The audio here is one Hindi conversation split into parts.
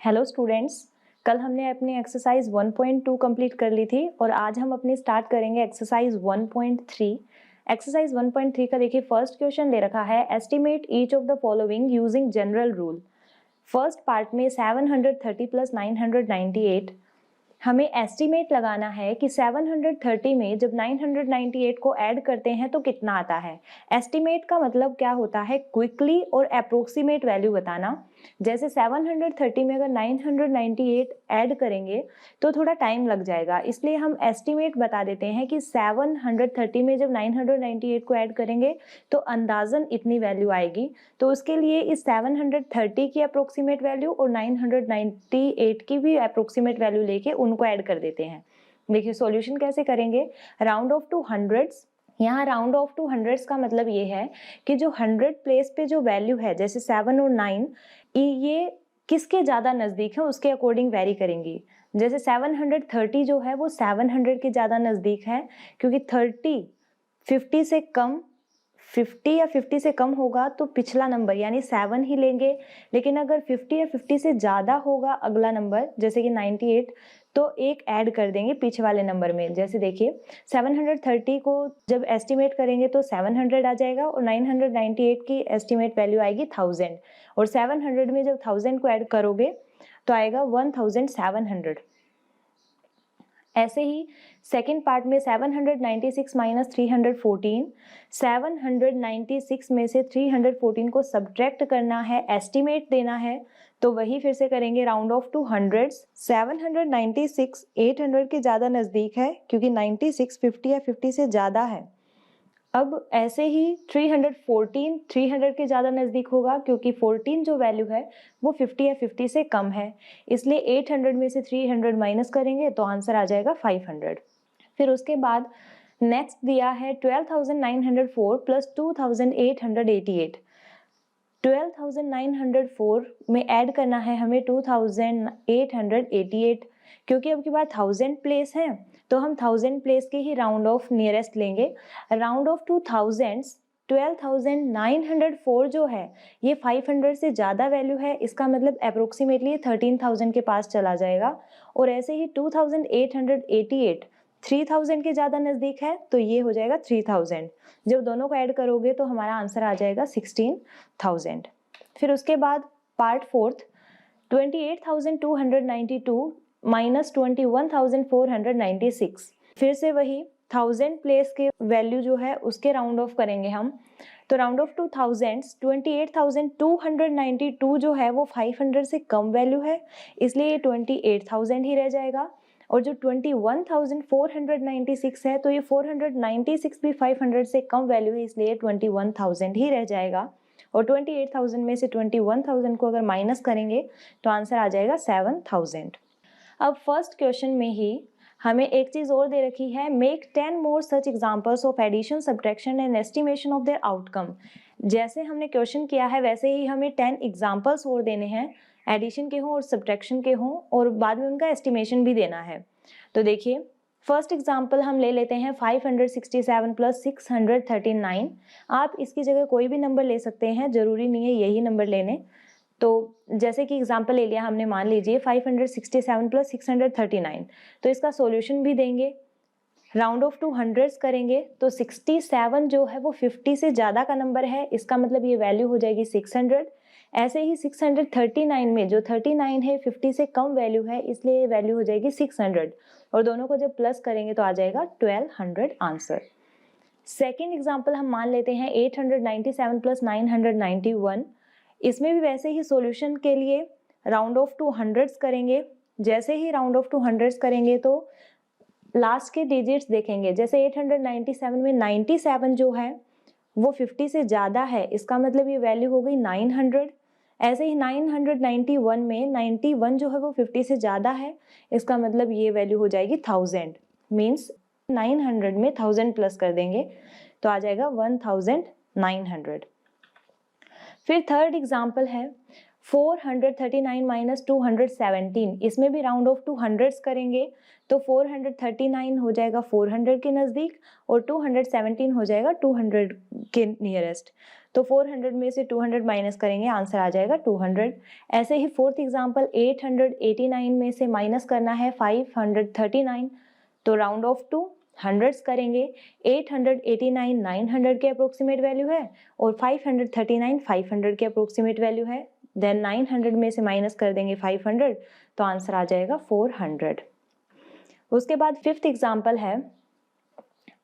हेलो स्टूडेंट्स, कल हमने अपनी एक्सरसाइज 1.2 कंप्लीट कर ली थी और आज हम अपनी स्टार्ट करेंगे एक्सरसाइज 1.3। एक्सरसाइज 1.3 का देखिए फर्स्ट क्वेश्चन दे रखा है, estimate each of the following using general rule. First part में 730 प्लस 998 हमें एस्टिमेट लगाना है कि 730 में जब 998 को ऐड करते हैं तो कितना आता है। एस्टिमेट का मतलब क्या होता है, क्विकली और अप्रोक्सीमेट वैल्यू बताना। जैसे 730 में अगर 998 ऐड करेंगे तो थोड़ा टाइम लग जाएगा, इसलिए हम एस्टिमेट बता देते हैं कि 730 में जब 998 को ऐड करेंगे तो अंदाजन इतनी वैल्यू आएगी। तो उसके लिए इस 730 की अप्रोक्सीमेट वैल्यू और 998 की भी अप्रोक्सीमेट वैल्यू लेके उनको ऐड कर देते हैं। देखिए सॉल्यूशन कैसे करेंगे, राउंड ऑफ टू हंड्रेड्स। यहाँ राउंड ऑफ टू हंड्रेड्स का मतलब ये है कि जो 100 प्लेस पे जो वैल्यू है, जैसे 7 और 9, ये किसके ज़्यादा नज़दीक है उसके अकॉर्डिंग वेरी करेंगी। जैसे 730 जो है वो 700 के ज़्यादा नज़दीक है, क्योंकि 30 50 से कम 50 या 50 से कम होगा तो पिछला नंबर यानी 7 ही लेंगे, लेकिन अगर 50 या 50 से ज़्यादा होगा अगला नंबर जैसे कि 98, तो एक ऐड कर देंगे पीछे वाले नंबर में। जैसे देखिए 730 को जब एस्टिमेट करेंगे तो 700 आ जाएगा और 998 की एस्टिमेट वैल्यू आएगी 1000, और 700 में जब 1000 को ऐड करोगे तो आएगा 1700। ऐसे ही सेकेंड पार्ट में 796 माइनस 314, 796 में से 314 को सब्ट्रैक्ट करना है, एस्टिमेट देना है। तो वही फिर से करेंगे, राउंड ऑफ टू हंड्रेड्स। 796 800 के ज़्यादा नज़दीक है क्योंकि 96 50 या 50 से ज़्यादा है। अब ऐसे ही 314 300 के ज़्यादा नज़दीक होगा क्योंकि 14 जो वैल्यू है वो 50 या 50 से कम है, इसलिए 800 में से 300 माइनस करेंगे तो आंसर आ जाएगा 500। फिर उसके बाद नेक्स्ट दिया है 12,904 प्लस 2,888। 12,904 में ऐड करना है हमें 2,888, क्योंकि अब की बात 1000 प्लेस है तो हम 1000 प्लेस के ही राउंड ऑफ नियरेस्ट लेंगे। राउंड ऑफ टू थाउजेंड्स, 12,904 जो है ये 500 से ज़्यादा वैल्यू है, इसका मतलब अप्रोक्सीमेटली 13,000 के पास चला जाएगा। और ऐसे ही 2,888 3000 के ज़्यादा नज़दीक है तो ये हो जाएगा 3000। जब दोनों को ऐड करोगे तो हमारा आंसर आ जाएगा 16,000। फिर उसके बाद पार्ट फोर्थ, 28,292 माइनस 21,496। फिर से वही 1000 प्लेस के वैल्यू जो है उसके राउंड ऑफ करेंगे हम। तो राउंड ऑफ टू थाउजेंड्स, 28,292 जो है वो 500 से कम वैल्यू है, इसलिए ये 28,000 ही रह जाएगा। और जो 21,496 है तो ये 496 भी 500 से कम वैल्यू है, इसलिए 21,000 ही रह जाएगा। और 28,000 में से 21,000 को अगर माइनस करेंगे तो आंसर आ जाएगा 7,000। अब फर्स्ट क्वेश्चन में ही हमें एक चीज़ और दे रखी है, make 10 more such examples of addition subtraction and estimation of their outcome. जैसे हमने क्वेश्चन किया है वैसे ही हमें 10 एग्जाम्पल्स और देने हैं, एडिशन के हों और सब्ट्रैक्शन के हों, और बाद में उनका एस्टिमेशन भी देना है। तो देखिए फर्स्ट एग्जाम्पल हम ले लेते हैं 567 प्लस 639। आप इसकी जगह कोई भी नंबर ले सकते हैं, जरूरी नहीं है यही नंबर लेने। तो जैसे कि एग्जाम्पल ले लिया हमने, मान लीजिए 567 प्लस 639, तो इसका सॉल्यूशन भी देंगे, राउंड ऑफ टू हंड्रेड्स करेंगे तो 67 जो है वो 50 से ज़्यादा का नंबर है, इसका मतलब ये वैल्यू हो जाएगी 600। ऐसे ही 639 में जो 39 है 50 से कम वैल्यू है, इसलिए ये वैल्यू हो जाएगी 600, और दोनों को जब प्लस करेंगे तो आ जाएगा 1200 आंसर। सेकेंड एग्जाम्पल हम मान लेते हैं 897 प्लस 991। इसमें भी वैसे ही सॉल्यूशन के लिए राउंड ऑफ टू हंड्रेड्स करेंगे। जैसे ही राउंड ऑफ टू हंड्रेड्स करेंगे तो लास्ट के डिजिट्स देखेंगे, जैसे 897 में 97 जो है वो 50 से ज़्यादा है, इसका मतलब ये वैल्यू हो गई 900। ऐसे ही 991 में 91 जो है वो 50 से ज़्यादा है, इसका मतलब ये वैल्यू हो जाएगी 1000। मीन्स 900 में 1000 प्लस कर देंगे तो आ जाएगा 1900। फिर थर्ड एग्जाम्पल है 439 माइनस 217, इसमें भी राउंड ऑफ टू हंड्रेड्स करेंगे तो 439 हो जाएगा 400 के नज़दीक और 217 हो जाएगा 200 के नियरेस्ट। तो 400 में से 200 माइनस करेंगे, आंसर आ जाएगा 200। ऐसे ही फोर्थ एग्जांपल 889 में से माइनस करना है 539, तो राउंड ऑफ टू हंड्रेड्स करेंगे। 889 900 के अप्रोक्सीमेट वैल्यू है और 539 500 के अप्रोक्सीमेट वैल्यू है। देन 900 में से माइनस कर देंगे 500, तो आंसर आ जाएगा 400। उसके बाद फिफ्थ एग्जांपल है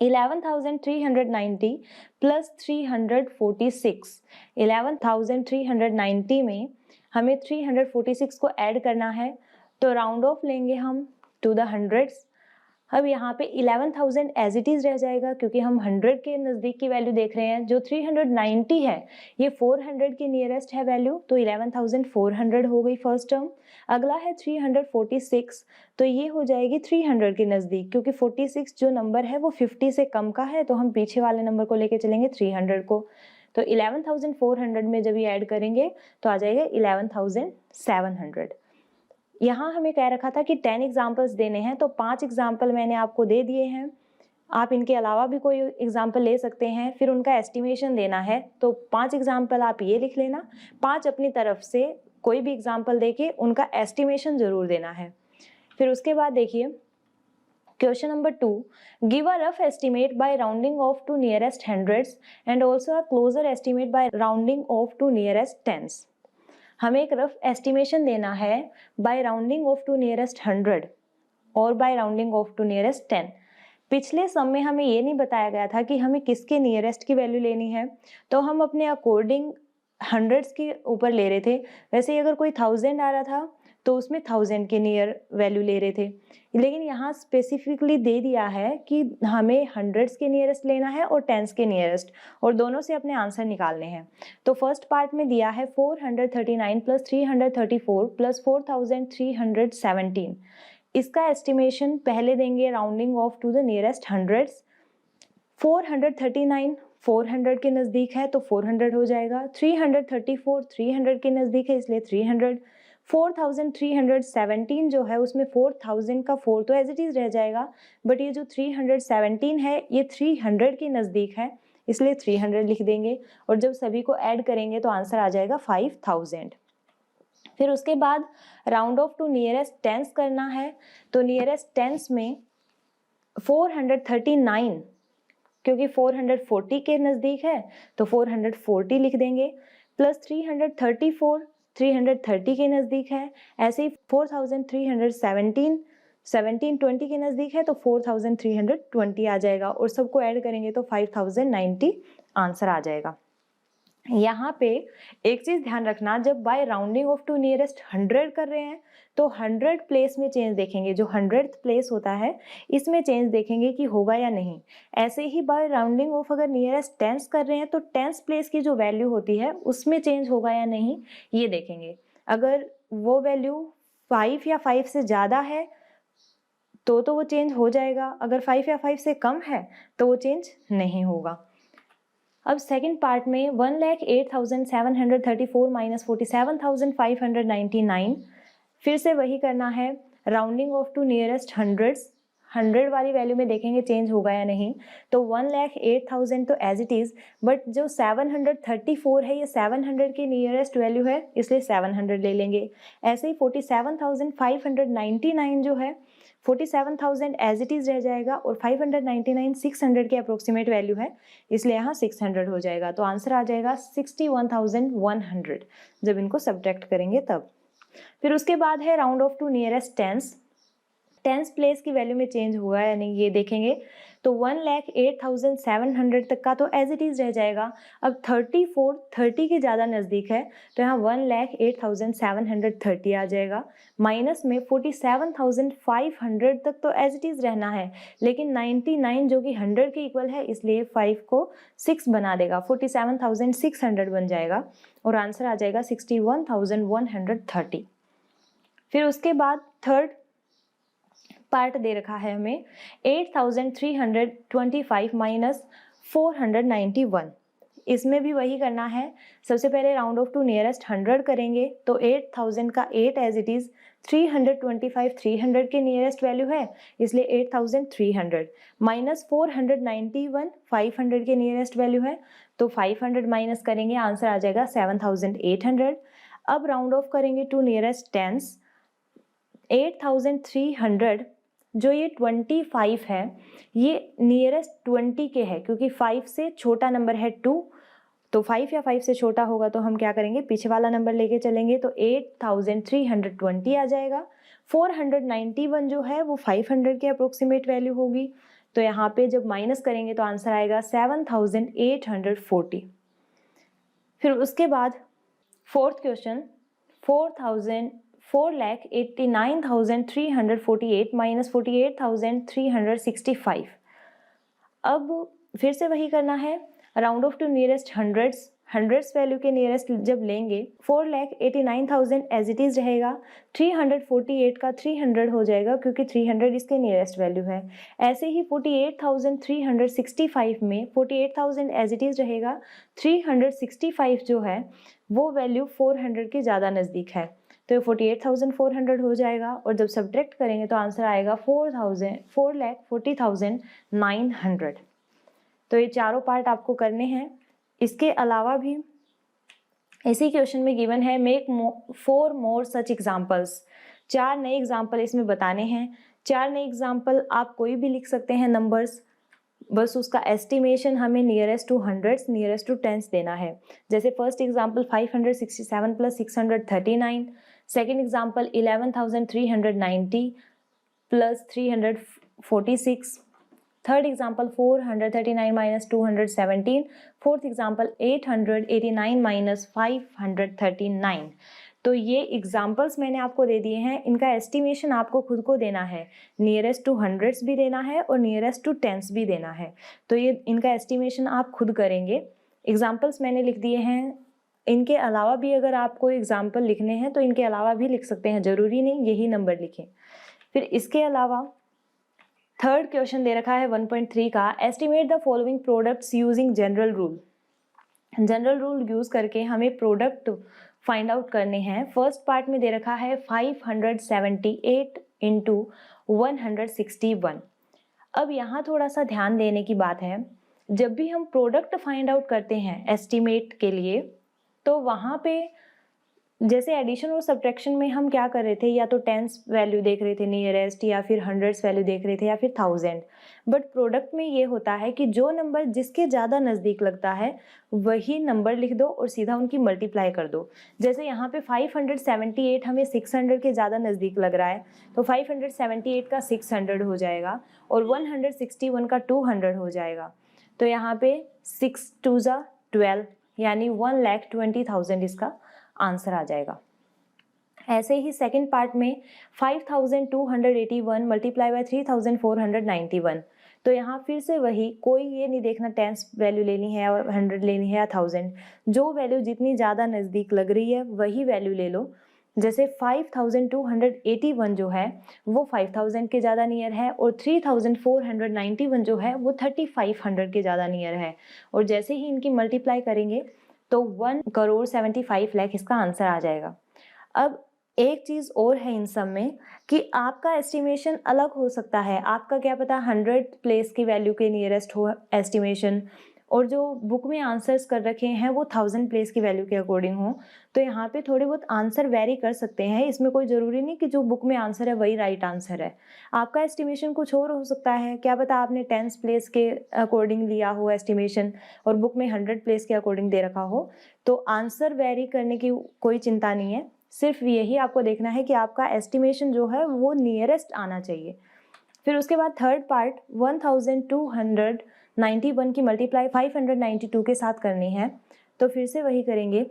11,390 प्लस 346। 11,390 में हमें 346 को ऐड करना है, तो राउंड ऑफ लेंगे हम टू द हंड्रेड्स। अब यहाँ पे 11,000 एज इट इज रह जाएगा क्योंकि हम 100 के नज़दीक की वैल्यू देख रहे हैं। जो 390 है ये 400 के नियरेस्ट है वैल्यू, तो 11,400 हो गई फर्स्ट टर्म। अगला है 346, तो ये हो जाएगी 300 के नज़दीक, क्योंकि 46 जो नंबर है वो 50 से कम का है, तो हम पीछे वाले नंबर को लेके चलेंगे 300 को। तो 11,400 में जब ये ऐड करेंगे तो आ जाएगा 11,700। यहाँ हमें कह रखा था कि 10 एग्जाम्पल्स देने हैं, तो 5 एग्जाम्पल मैंने आपको दे दिए हैं। आप इनके अलावा भी कोई एग्जाम्पल ले सकते हैं, फिर उनका एस्टिमेशन देना है। तो 5 एग्जाम्पल आप ये लिख लेना, 5 अपनी तरफ से कोई भी एग्जाम्पल देके उनका एस्टिमेशन जरूर देना है। फिर उसके बाद देखिए question number 2, give a rough estimate by rounding off to nearest hundreds and also a closer estimate by rounding off to nearest tens. हमें एक रफ एस्टिमेशन देना है by rounding off to nearest 100 और by rounding off to nearest 10। पिछले सम में हमें ये नहीं बताया गया था कि हमें किसके नियरेस्ट की वैल्यू लेनी है, तो हम अपने अकॉर्डिंग हंड्रेड्स के ऊपर ले रहे थे। वैसे ही अगर कोई 1000 आ रहा था तो उसमें 1000 के नियर वैल्यू ले रहे थे, लेकिन यहाँ स्पेसिफिकली दे दिया है कि हमें हंड्रेड्स के नियरेस्ट लेना है और टेंस के नियरेस्ट, और दोनों से अपने आंसर निकालने हैं। तो फर्स्ट पार्ट में दिया है 439 प्लस 334 प्लस 4317। इसका एस्टिमेशन पहले देंगे rounding off to the nearest hundreds. 439 400 के नज़दीक है तो 400 हो जाएगा। 334 300 के नज़दीक है इसलिए 300। 4317 जो है उसमें 4000 का 4 तो एज इट इज रह जाएगा, बट ये जो 317 है ये 300 के नज़दीक है इसलिए 300 लिख देंगे, और जब सभी को ऐड करेंगे तो आंसर आ जाएगा 5000। फिर उसके बाद round off to nearest tens करना है, तो नियरेस्ट टेंस में 439 क्योंकि 440 के नज़दीक है तो 440 लिख देंगे, प्लस 334 330 के नज़दीक है, ऐसे ही 4317 1720 के नज़दीक है तो 4320 आ जाएगा, और सबको ऐड करेंगे तो 5090 आंसर आ जाएगा। यहाँ पे एक चीज़ ध्यान रखना, जब by rounding off to nearest 100 कर रहे हैं तो 100 प्लेस में चेंज देखेंगे, जो 100th प्लेस होता है इसमें चेंज देखेंगे कि होगा या नहीं। ऐसे ही बाय राउंडिंग ऑफ अगर नियरेस्ट टेंस कर रहे हैं तो 10th प्लेस की जो वैल्यू होती है उसमें चेंज होगा या नहीं ये देखेंगे। अगर वो वैल्यू 5 या 5 से ज़्यादा है तो वो चेंज हो जाएगा, अगर 5 या 5 से कम है तो वो चेंज नहीं होगा। अब सेकंड पार्ट में 1,08,734 माइनस 47,599, फिर से वही करना है, rounding off to nearest hundreds. 100 वाली वैल्यू में देखेंगे चेंज होगा या नहीं, तो 1,08,000 तो एज इट इज़, बट जो 734 है ये 700 की नियरेस्ट वैल्यू है इसलिए 700 ले लेंगे। ऐसे ही 47,599 जो है 47,000 एज इट इज़ रह जाएगा, और 599 600 के अप्रोक्सीमेट वैल्यू है इसलिए यहाँ 600 हो जाएगा, तो आंसर आ जाएगा 61,100 जब इनको सब्ट्रैक्ट करेंगे तब। फिर उसके बाद है round off to nearest tens. Tens place की वैल्यू में चेंज हुआ है या नहीं ये देखेंगे, तो 1,08,700 तक का तो एज इट इज़ रह जाएगा। अब 34 30 के ज़्यादा नज़दीक है तो यहाँ 1,08,730 आ जाएगा, माइनस में 47,500 तक तो एज इट इज़ रहना है, लेकिन 99 जो कि 100 के इक्वल है इसलिए 5 को 6 बना देगा, 47,600 बन जाएगा, और आंसर आ जाएगा 61,130। फिर उसके बाद थर्ड पार्ट दे रखा है हमें 8,325 माइनस 491। इसमें भी वही करना है। सबसे पहले राउंड ऑफ टू नियरेस्ट 100 करेंगे तो 8000 का 8 एज इट इज़, 325 300 के नियरेस्ट वैल्यू है इसलिए 8300, माइनस 491 500 के नियरेस्ट वैल्यू है तो 500 माइनस करेंगे, आंसर आ जाएगा 7800। अब राउंड ऑफ करेंगे टू नियरेस्ट टेंस, 8300 जो ये 25 है ये नियरेस्ट 20 के है, क्योंकि 5 से छोटा नंबर है 2, तो 5 या 5 से छोटा होगा तो हम क्या करेंगे, पीछे वाला नंबर लेके चलेंगे तो 8320 आ जाएगा। 491 जो है वो 500 के अप्रोक्सीमेट वैल्यू होगी, तो यहाँ पे जब माइनस करेंगे तो आंसर आएगा 7840। फिर उसके बाद फोर्थ क्वेश्चन, 4,89,348 माइनस 48,365। अब फिर से वही करना है, round off to nearest hundreds value के नियरेस्ट जब लेंगे 4,89,000 एज इट इज रहेगा, 348 का 300 हो जाएगा क्योंकि 300 इसके नियरेस्ट वैल्यू है। ऐसे ही 48,365 में 48,000 एज इट इज रहेगा, 365 जो है वो वैल्यू 400 के ज़्यादा नज़दीक है तो 48,400 हो जाएगा, और जब सब्ट्रैक्ट करेंगे तो आंसर आएगा 4,40,900। तो ये चारों पार्ट आपको करने हैं। इसके अलावा भी इसी क्वेश्चन में गिवन है मेक 4 मोर सच एग्जाम्पल्स, 4 नए एग्जाम्पल इसमें बताने हैं। 4 नए एग्जाम्पल आप कोई भी लिख सकते हैं नंबर्स, बस उसका एस्टिमेशन हमें nearest to hundreds nearest to tens देना है। जैसे first example 567 plus 639, second example 11,390 plus 346, third example 439 minus 217, fourth example 889 minus 539। तो ये एग्जाम्पल्स मैंने आपको दे दिए हैं, इनका एस्टिमेशन आपको खुद को देना है, नियरेस्ट टू हंड्रेड्स भी देना है और नियरेस्ट टू टेंस भी देना है। तो ये इनका एस्टिमेशन आप खुद करेंगे। एग्जाम्पल्स मैंने लिख दिए हैं, इनके अलावा भी अगर आपको एग्जाम्पल लिखने हैं तो इनके अलावा भी लिख सकते हैं, ज़रूरी नहीं यही नंबर लिखें। फिर इसके अलावा थर्ड क्वेश्चन दे रखा है 1.3 का, estimate the following products using general rule. General rule use करके हमें प्रोडक्ट फाइंड आउट करने हैं। फर्स्ट पार्ट में दे रखा है 578 इंटू 161। अब यहाँ थोड़ा सा ध्यान देने की बात है, जब भी हम प्रोडक्ट फाइंड आउट करते हैं एस्टिमेट के लिए तो वहाँ पे जैसे एडिशन और सब्ट्रैक्शन में हम क्या कर रहे थे, या तो टेंस वैल्यू देख रहे थे नियरेस्ट, या फिर हंड्रेड्स वैल्यू देख रहे थे, या फिर 1000। बट प्रोडक्ट में ये होता है कि जो नंबर जिसके ज़्यादा नज़दीक लगता है वही नंबर लिख दो और सीधा उनकी मल्टीप्लाई कर दो। जैसे यहाँ पे 578 हमें 600 के ज़्यादा नज़दीक लग रहा है तो 578 का 600 हो जाएगा और 161 का 200 हो जाएगा। तो यहाँ पे 6 2 ज़ा 12 यानी 1,20,000 इसका आंसर आ जाएगा। ऐसे ही सेकंड पार्ट में 5,281 मल्टीप्लाई बाय 3,491, तो यहाँ फिर से वही, कोई ये नहीं देखना टेंस वैल्यू लेनी है और 100 लेनी है या 1000, जो वैल्यू जितनी ज़्यादा नज़दीक लग रही है वही वैल्यू ले लो। जैसे 5,281 जो है वो 5,000 के ज़्यादा नियर है और 3,491 जो है वो 3,500 के ज़्यादा नियर है, और जैसे ही इनकी मल्टीप्लाई करेंगे तो 1,75,00,000 इसका आंसर आ जाएगा। अब एक चीज़ और है इन सब में कि आपका एस्टिमेशन अलग हो सकता है, आपका क्या पता 100 प्लेस की वैल्यू के नियरेस्ट हो एस्टिमेशन, और जो बुक में आंसर्स कर रखे हैं वो 1000 प्लेस की वैल्यू के अकॉर्डिंग हो, तो यहाँ पे थोड़े बहुत आंसर वेरी कर सकते हैं। इसमें कोई ज़रूरी नहीं कि जो बुक में आंसर है वही राइट आंसर है, आपका एस्टिमेशन कुछ और हो सकता है। क्या पता आपने 10 प्लेस के अकॉर्डिंग लिया हो एस्टिमेशन और बुक में 100 प्लेस के अकॉर्डिंग दे रखा हो, तो आंसर वेरी करने की कोई चिंता नहीं है, सिर्फ यही आपको देखना है कि आपका एस्टिमेशन जो है वो नियरेस्ट आना चाहिए। फिर उसके बाद थर्ड पार्ट 1,291 की मल्टीप्लाई 592 के साथ करनी है, तो फिर से वही करेंगे।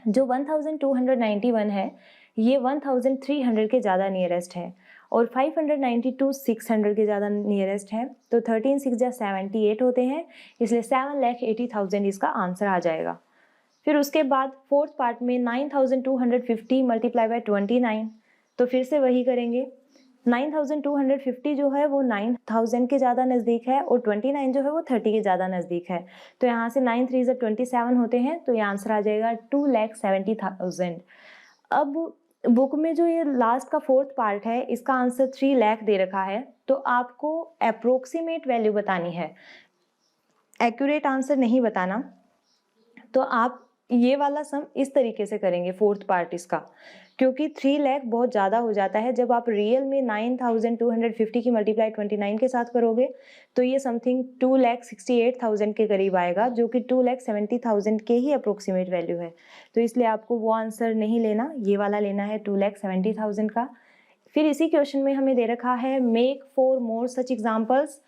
जो 1,291 है ये 1,300 के ज़्यादा नियरेस्ट है और 592 600 के ज़्यादा नियरेस्ट है, तो 13 6 जा 78 होते हैं, इसलिए 7,80,000 इसका आंसर आ जाएगा। फिर उसके बाद फोर्थ पार्ट में 9,250 मल्टीप्लाई बाय 29, तो फिर से वही करेंगे। 9250 जो है वो 9000 के ज़्यादा नज़दीक है और 29 जो है वो 30 के ज़्यादा नज़दीक है। तो यहाँ से 9 3 27 होते हैं, तो ये आंसर आ जाएगा 2,70,000। अब बुक में जो ये लास्ट का फोर्थ पार्ट है, इसका आंसर 3 लाख दे रखा है, तो आपको अप्रोक्सीमेट वैल्यू बतानी है, एक्यूरेट आंसर नहीं बताना। तो आप ये वाला सम इस तरीके से करेंगे फोर्थ पार्ट इसका, क्योंकि 3 लाख बहुत ज़्यादा हो जाता है। जब आप रियल में 9250 की मल्टीप्लाई 29 के साथ करोगे तो ये समथिंग 2,68,000 के करीब आएगा, जो कि 2,70,000 के ही अप्रोक्सीमेट वैल्यू है। तो इसलिए आपको वो आंसर नहीं लेना, ये वाला लेना है 2,70,000 का। फिर इसी क्वेश्चन में हमें दे रखा है मेक 4 मोर सच एग्जाम्पल्स।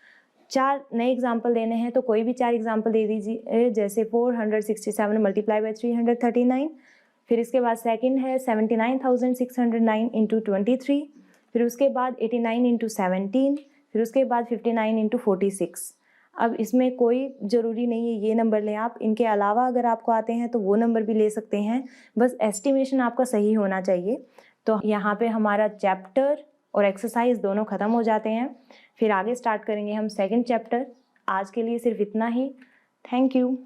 4 नए एग्जाम्पल देने हैं, तो कोई भी 4 एग्जाम्पल दे दीजिए, जैसे 467 मल्टीप्लाई बाई 339। फिर इसके बाद सेकंड है 79,609 इंटू 23। फिर उसके बाद 89 इंटू 17। फिर उसके बाद 59 इंटू 46। अब इसमें कोई ज़रूरी नहीं है ये नंबर लें आप, इनके अलावा अगर आपको आते हैं तो वो नंबर भी ले सकते हैं, बस एस्टिमेशन आपका सही होना चाहिए। तो यहाँ पे हमारा चैप्टर और एक्सरसाइज दोनों ख़त्म हो जाते हैं। फिर आगे स्टार्ट करेंगे हम सेकंड चैप्टर। आज के लिए सिर्फ इतना ही। Thank you.